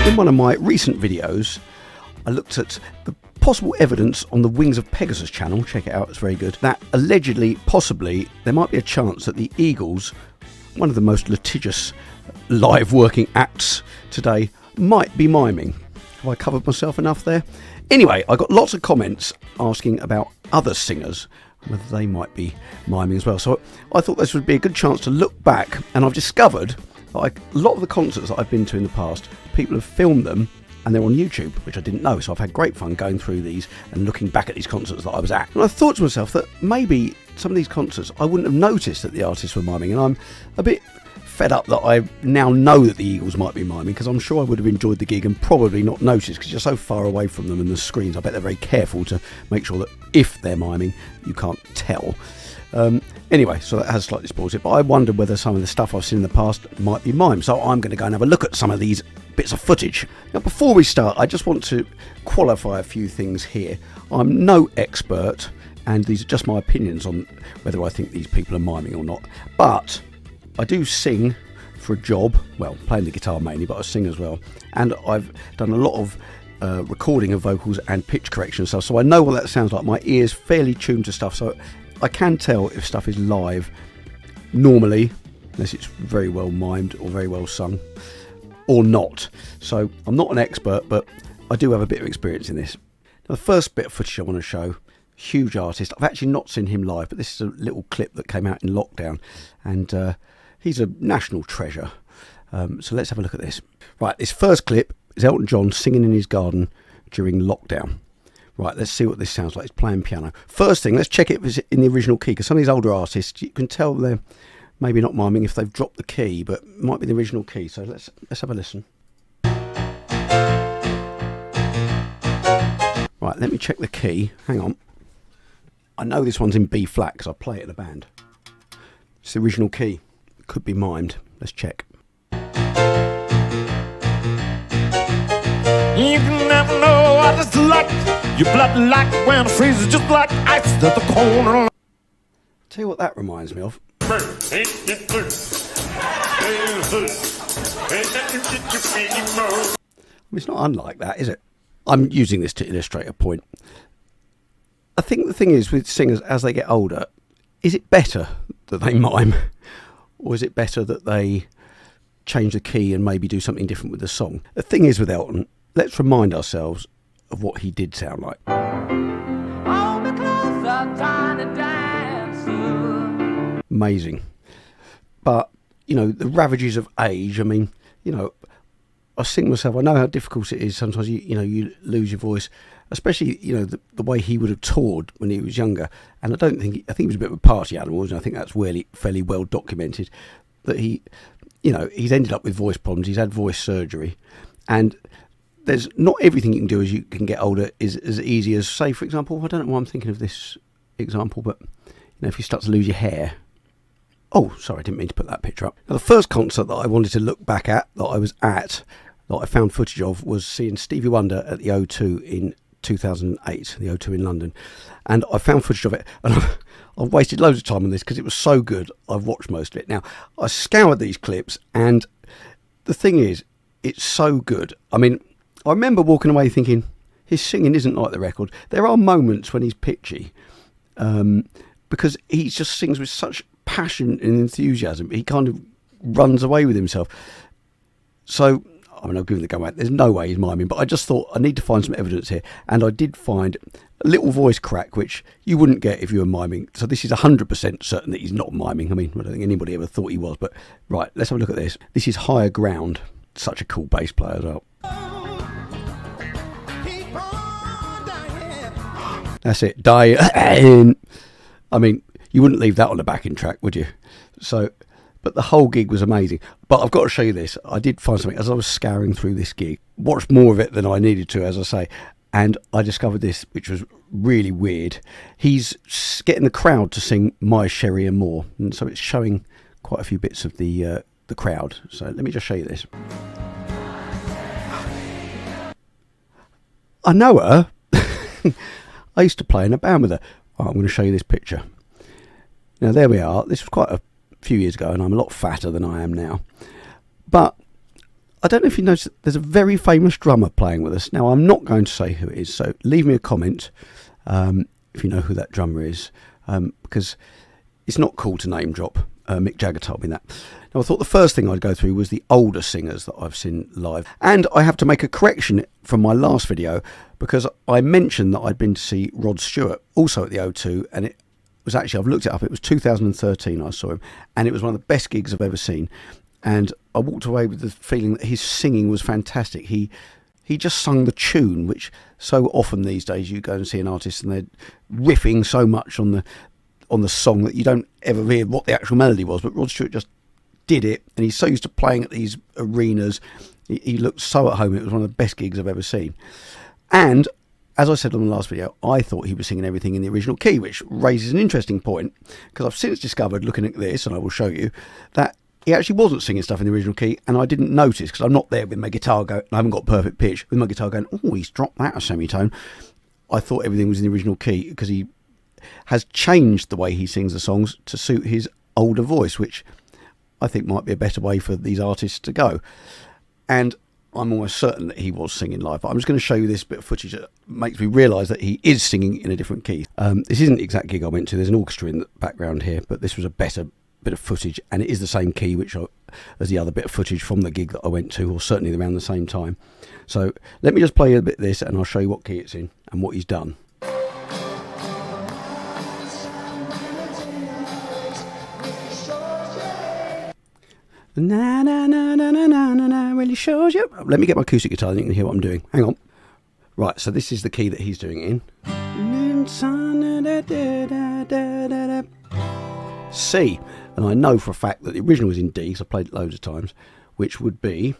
In one of my recent videos, I looked at the possible evidence on the Wings of Pegasus channel, check it out, it's very good, that allegedly, possibly, there might be a chance that the Eagles, one of the most litigious live working acts today, might be miming. Have I covered myself enough there? Anyway, I got lots of comments asking about other singers, whether they might be miming as well. So I thought this would be a good chance to look back, and I've discovered that a lot of the concerts that I've been to in the past, people have filmed them and they're on YouTube, which I didn't know. So I've had great fun going through these and looking back at these concerts that I was at. And I thought to myself that maybe some of these concerts I wouldn't have noticed that the artists were miming, and I'm a bit fed up that I now know that the Eagles might be miming, because I'm sure I would have enjoyed the gig and probably not noticed, because you're so far away from them and the screens. I bet they're very careful to make sure that if they're miming, you can't tell. Anyway, so that has slightly spoiled it, but I wondered whether some of the stuff I've seen in the past might be mime, so I'm going to go and have a look at some of these bits of footage. Now, before we start, I just want to qualify a few things here. I'm no expert, and these are just my opinions on whether I think these people are miming or not, but I do sing for a job, well, playing the guitar mainly, but I sing as well, and I've done a lot of recording of vocals and pitch correction and stuff, so I know what that sounds like. My ear's fairly tuned to stuff, so I can tell if stuff is live normally, unless it's very well mimed or very well sung, or not. So I'm not an expert, but I do have a bit of experience in this. Now, the first bit of footage I want to show, huge artist. I've actually not seen him live, but this is a little clip that came out in lockdown, and he's a national treasure. So let's have a look at this. Right, this first clip is Elton John singing in his garden during lockdown. Right, let's see what this sounds like. He's playing piano. First thing, let's check it in the original key, because some of these older artists, you can tell they're maybe not miming if they've dropped the key, but it might be the original key. So let's have a listen. Right, let me check the key. Hang on. I know this one's in B flat because I play it in a band. It's the original key. It could be mimed. Let's check. You can never know what it's like. Your blood like when it freezes just like ice at the corner. I'll tell you what that reminds me of. It's not unlike that, is it? I'm using this to illustrate a point. I think the thing is with singers as they get older, is it better that they mime, or is it better that they change the key and maybe do something different with the song? The thing is with Elton, let's remind ourselves of what he did sound like. Amazing. But, you know, the ravages of age, I mean, you know, I sing myself, I know how difficult it is sometimes, you lose your voice, especially, you know, the way he would have toured when he was younger. And I think he was a bit of a party animal, and I think that's fairly well documented, that he's ended up with voice problems, he's had voice surgery, and there's not everything you can do as you can get older is as easy as, say, for example, I don't know why I'm thinking of this example, but, you know, if you start to lose your hair. Oh, sorry, I didn't mean to put that picture up. Now, the first concert that I wanted to look back at, that I was at, that I found footage of, was seeing Stevie Wonder at the O2 in 2008, the O2 in London. And I found footage of it, and I've wasted loads of time on this because it was so good, I've watched most of it. Now, I scoured these clips, and the thing is, it's so good. I mean, I remember walking away thinking, his singing isn't like the record. There are moments when he's pitchy, because he just sings with such passion and enthusiasm. He kind of runs away with himself. So, I mean, I'll give it a go out. There's no way he's miming, but I just thought I need to find some evidence here. And I did find a little voice crack, which you wouldn't get if you were miming. So this is 100% certain that he's not miming. I mean, I don't think anybody ever thought he was, but right, let's have a look at this. This is Higher Ground. Such a cool bass player as well. That's it. Dying. I mean, you wouldn't leave that on the backing track, would you? So, but the whole gig was amazing. But I've got to show you this. I did find something as I was scouring through this gig. Watched more of it than I needed to, as I say. And I discovered this, which was really weird. He's getting the crowd to sing My Sherry and More. And so it's showing quite a few bits of the crowd. So let me just show you this. I know her. I used to play in a band with her. Right, I'm going to show you this picture. Now, there we are. This was quite a few years ago, and I'm a lot fatter than I am now. But I don't know if you noticed, there's a very famous drummer playing with us. Now, I'm not going to say who it is, so leave me a comment if you know who that drummer is, because it's not cool to name drop. Mick Jagger told me that. Now, I thought the first thing I'd go through was the older singers that I've seen live. And I have to make a correction from my last video, because I mentioned that I'd been to see Rod Stewart, also at the O2, and it was actually, I've looked it up, it was 2013 I saw him, and it was one of the best gigs I've ever seen. And I walked away with the feeling that his singing was fantastic. He just sung the tune, which so often these days you go and see an artist and they're riffing so much on the song that you don't ever hear what the actual melody was. But Rod Stewart just did it, and he's so used to playing at these arenas. He looked so at home. It was one of the best gigs I've ever seen. And as I said on the last video, I thought he was singing everything in the original key, which raises an interesting point, because I've since discovered, looking at this, and I will show you, that he actually wasn't singing stuff in the original key, and I didn't notice, because I'm not there with my guitar going, I haven't got perfect pitch, with my guitar going, oh, he's dropped that a semitone. I thought everything was in the original key, because he has changed the way he sings the songs to suit his older voice, which I think might be a better way for these artists to go. And I'm almost certain that he was singing live, but I'm just going to show you this bit of footage that makes me realise that he is singing in a different key. This isn't the exact gig I went to, there's an orchestra in the background here, but this was a better bit of footage, and it is the same key as the other bit of footage from the gig that I went to, or certainly around the same time. So let me just play a bit of this, and I'll show you what key it's in and what he's done. Na na na na na na na really shows you. Let me get my acoustic guitar and you can hear what I'm doing. Hang on. Right, so this is the key that he's doing it in. C. And I know for a fact that the original was in D, because I played it loads of times, which would be.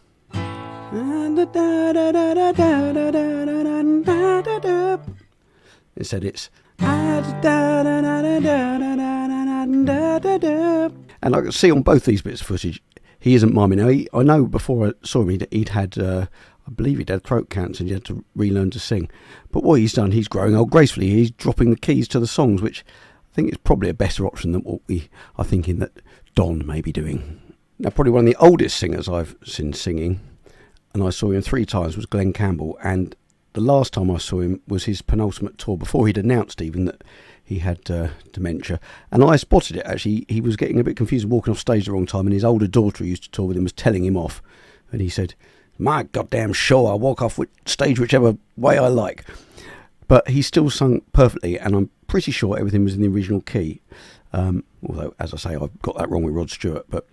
Instead it's. And I can see on both these bits of footage, he isn't miming. Now, I know before I saw him, he'd had, I believe he'd had throat cancer and he had to relearn to sing. But what he's done, he's growing old gracefully. He's dropping the keys to the songs, which I think is probably a better option than what we are thinking that Don may be doing. Now, probably one of the oldest singers I've seen singing, and I saw him 3 times, was Glen Campbell. And the last time I saw him was his penultimate tour, before he'd announced even that he had dementia. And I spotted it, actually. He was getting a bit confused and walking off stage the wrong time, and his older daughter who used to tour with him was telling him off. And he said, my goddamn show, I'll walk off stage whichever way I like. But he still sung perfectly, and I'm pretty sure everything was in the original key. Although, as I say, I've got that wrong with Rod Stewart, but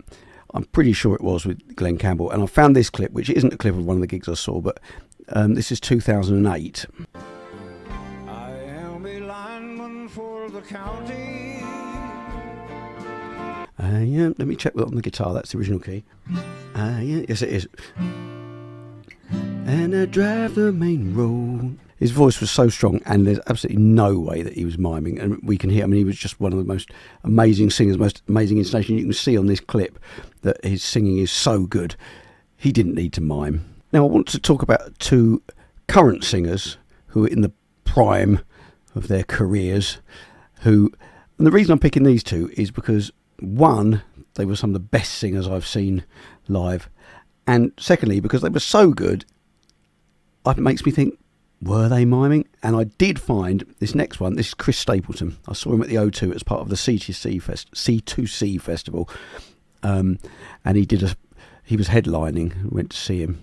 I'm pretty sure it was with Glen Campbell. And I found this clip, which isn't a clip of one of the gigs I saw, but this is 2008. County. Let me check on the guitar. That's the original key. Yes, it is. And I drive the main road. His voice was so strong, and there's absolutely no way that he was miming. And we can hear. I mean, he was just one of the most amazing singers, most amazing intonation. You can see on this clip that his singing is so good. He didn't need to mime. Now, I want to talk about 2 current singers who are in the prime of their careers. And the reason I'm picking these 2 is because, one, they were some of the best singers I've seen live, and secondly, because they were so good, it makes me think, were they miming? And I did find this next one. This is Chris Stapleton. I saw him at the O2 as part of the C2C festival, and he was headlining. Went to see him.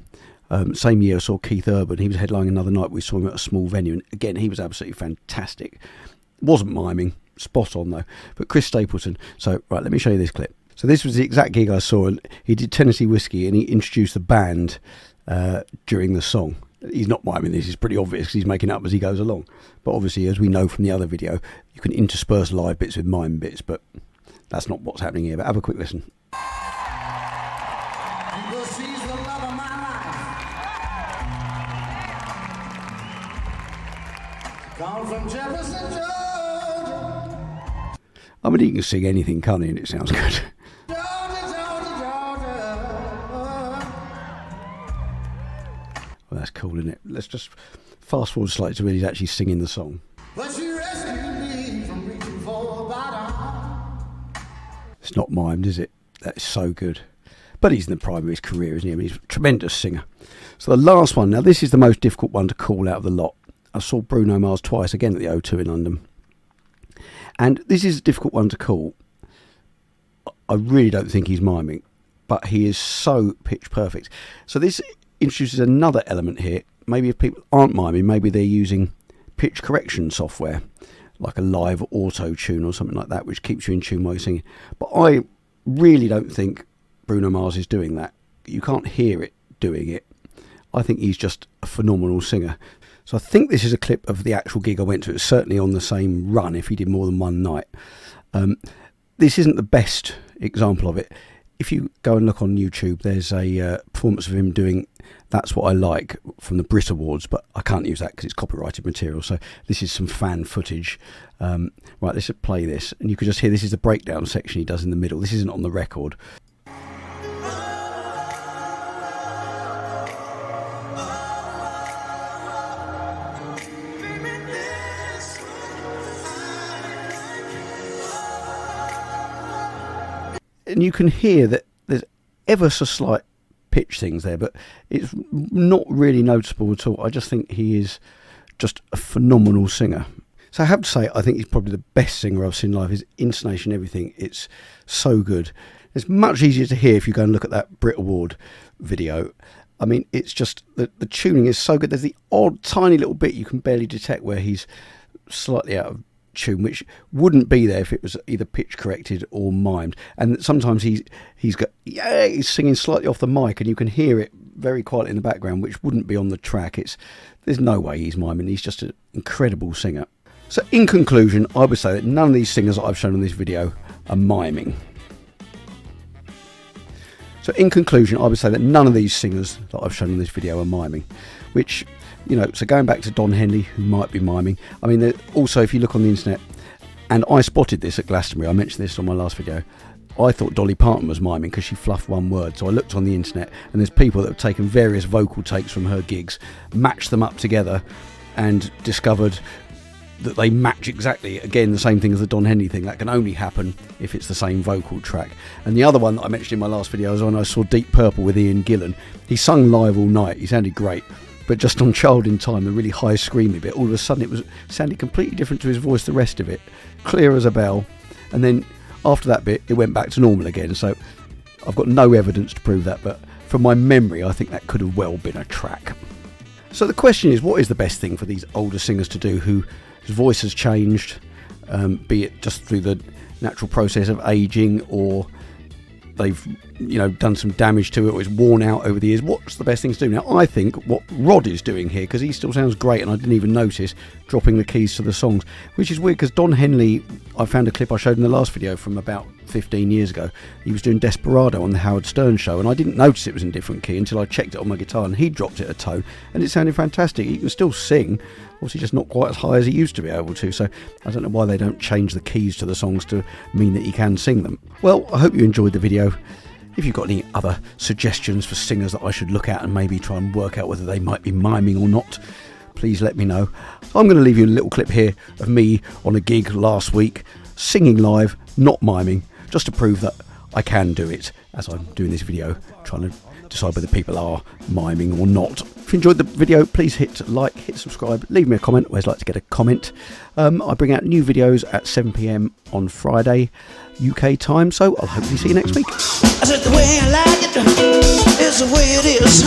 Same year I saw Keith Urban. He was headlining another night. We saw him at a small venue, and again he was absolutely fantastic. Wasn't miming, spot on though. But Chris Stapleton. So right, let me show you this clip. So this was the exact gig I saw, and he did Tennessee Whiskey, and he introduced the band during the song. He's not miming this, it's pretty obvious because he's making it up as he goes along. But obviously, as we know from the other video, you can intersperse live bits with mime bits, but that's not what's happening here. But have a quick listen. Come from Jefferson, Georgia. I mean, he can sing anything, can't he? And it sounds good. Well, that's cool, isn't it? Let's just fast forward slightly to when he's actually singing the song. But you rescued me from reaching for a bottom. It's not mimed, is it? That is so good. But he's in the prime of his career, isn't he? I mean, he's a tremendous singer. So the last one, now this is the most difficult one to call out of the lot. I saw Bruno Mars twice, again at the O2 in London. And this is a difficult one to call. I really don't think he's miming, but he is so pitch perfect. So this introduces another element here. Maybe if people aren't miming, maybe they're using pitch correction software, like a live auto tune or something like that, which keeps you in tune while you're singing. But I really don't think Bruno Mars is doing that. You can't hear it doing it. I think he's just a phenomenal singer. So I think this is a clip of the actual gig I went to. It's certainly on the same run if he did more than one night. This isn't the best example of it. If you go and look on YouTube, there's a performance of him doing That's What I Like from the Brit Awards, but I can't use that because it's copyrighted material. So this is some fan footage. Right, let's play this. And you can just hear this is the breakdown section he does in the middle. This isn't on the record. And you can hear that there's ever so slight pitch things there, but it's not really noticeable at all. I just think he is just a phenomenal singer. So I have to say, I think he's probably the best singer I've seen live. His intonation, everything, it's so good. It's much easier to hear if you go and look at that Brit Award video. I mean, it's just, the tuning is so good. There's the odd, tiny little bit you can barely detect where he's slightly out of tune, which wouldn't be there if it was either pitch corrected or mimed. And sometimes he's singing slightly off the mic and you can hear it very quietly in the background, which wouldn't be on the track. There's no way he's miming. He's just an incredible singer. So in conclusion, I would say that none of these singers that I've shown in this video are miming. So in conclusion, I would say that none of these singers that I've shown in this video are miming, which, you know, so going back to Don Henley, who might be miming. I mean, also, if you look on the internet, and I spotted this at Glastonbury, I mentioned this on my last video, I thought Dolly Parton was miming because she fluffed one word. So I looked on the internet, and there's people that have taken various vocal takes from her gigs, matched them up together, and discovered that they match exactly, again, the same thing as the Don Henley thing. That can only happen if it's the same vocal track. And the other one that I mentioned in my last video was when I saw Deep Purple with Ian Gillan. He sung live all night. He sounded great. But just on Child in Time, the really high screamy bit, all of a sudden it sounded completely different to his voice, the rest of it. Clear as a bell. And then after that bit, it went back to normal again. So I've got no evidence to prove that, but from my memory, I think that could have well been a track. So the question is, what is the best thing for these older singers to do whose voice has changed, be it just through the natural process of aging, or they've, you know, done some damage to it, or it's worn out over the years? What's the best thing to do? Now, I think what Rod is doing here, because he still sounds great, and I didn't even notice, dropping the keys to the songs, which is weird, because Don Henley, I found a clip I showed in the last video from about 15 years ago. He was doing Desperado on the Howard Stern show, and I didn't notice it was in different key until I checked it on my guitar, and he dropped it a tone, and it sounded fantastic. He can still sing, obviously just not quite as high as he used to be able to, so I don't know why they don't change the keys to the songs to mean that he can sing them. Well, I hope you enjoyed the video. If you've got any other suggestions for singers that I should look at and maybe try and work out whether they might be miming or not, please let me know. I'm going to leave you a little clip here of me on a gig last week, singing live, not miming, just to prove that I can do it, as I'm doing this video, trying to decide whether people are miming or not. If you enjoyed the video, please hit like, hit subscribe, leave me a comment. I always like to get a comment. I bring out new videos at 7 PM on Friday, UK time, so I'll hopefully see you next week. I said the way I like it is the way it is.